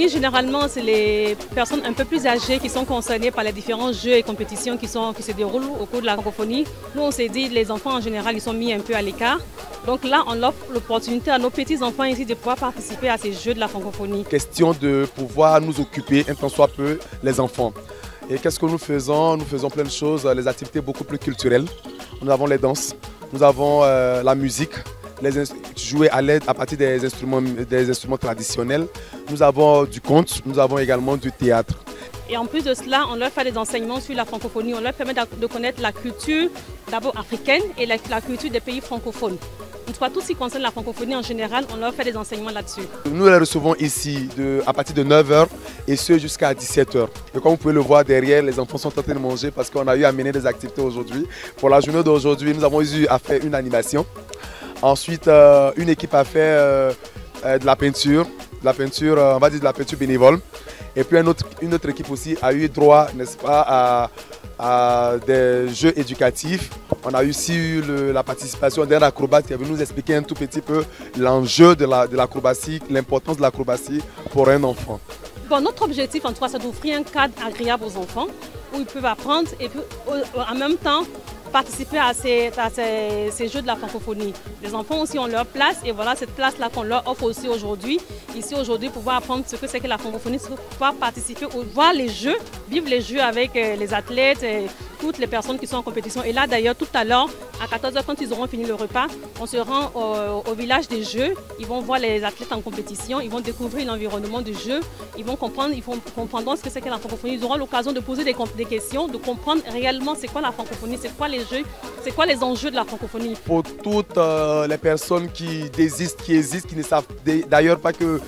Généralement, c'est les personnes un peu plus âgées qui sont concernées par les différents jeux et compétitions qui se déroulent au cours de la francophonie. Nous, on s'est dit, les enfants en général, ils sont mis un peu à l'écart. Donc là, on offre l'opportunité à nos petits-enfants ici de pouvoir participer à ces jeux de la francophonie. Question de pouvoir nous occuper un tant soit peu les enfants. Et qu'est-ce que nous faisons? Nous faisons plein de choses, les activités beaucoup plus culturelles. Nous avons les danses, nous avons la musique, jouer à partir des instruments traditionnels. Nous avons du conte, nous avons également du théâtre. Et en plus de cela, on leur fait des enseignements sur la francophonie. On leur permet de connaître la culture d'abord africaine et la culture des pays francophones. En tout cas, tout ce qui concerne la francophonie en général, on leur fait des enseignements là-dessus. Nous les recevons ici à partir de 9 h et ce jusqu'à 17 h. Et comme vous pouvez le voir derrière, les enfants sont en train de manger parce qu'on a eu à mener des activités aujourd'hui. Pour la journée d'aujourd'hui, nous avons eu à faire une animation. Ensuite, une équipe a fait de la peinture, on va dire de la peinture bénévole. Et puis une autre équipe aussi a eu droit, n'est-ce pas, à des jeux éducatifs. On a eu aussi la participation d'un acrobate qui est venu nous expliquer un tout petit peu l'enjeu de l'acrobatie, l'importance de l'acrobatie pour un enfant. Bon, notre objectif en tout cas, c'est d'offrir un cadre agréable aux enfants où ils peuvent apprendre et puis en même temps participer à ces jeux de la francophonie. Les enfants aussi ont leur place et voilà cette place-là qu'on leur offre aussi aujourd'hui. Ici aujourd'hui, pouvoir apprendre ce que c'est que la francophonie, pouvoir participer, voir les jeux, vivre les jeux avec les athlètes, et toutes les personnes qui sont en compétition. Et là d'ailleurs, tout à l'heure, à 14 h, quand ils auront fini le repas, on se rend au village des jeux. Ils vont voir les athlètes en compétition, ils vont découvrir l'environnement du jeu, ils comprendront ce que c'est que la francophonie. Ils auront l'occasion de poser des questions, de comprendre réellement c'est quoi la francophonie, c'est quoi les jeux, c'est quoi les enjeux de la francophonie. Pour toutes les personnes qui hésitent, qui ne savent d'ailleurs pas qu'il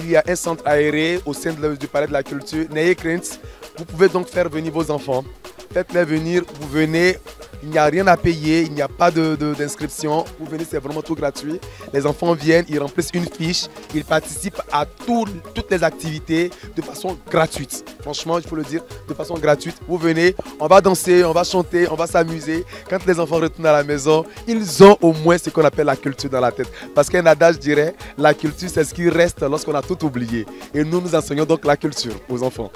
y a un centre aéré au sein du Palais de la Culture, n'ayez crainte, vous pouvez donc faire venir vos enfants. Faites-les venir, vous venez, il n'y a rien à payer, il n'y a pas d'inscription, vous venez, c'est vraiment tout gratuit. Les enfants viennent, ils remplissent une fiche, ils participent à toutes les activités de façon gratuite. Franchement, il faut le dire, de façon gratuite. Vous venez, on va danser, on va chanter, on va s'amuser. Quand les enfants retournent à la maison, ils ont au moins ce qu'on appelle la culture dans la tête. Parce qu'un adage dirait, la culture c'est ce qui reste lorsqu'on a tout oublié. Et nous enseignons donc la culture aux enfants.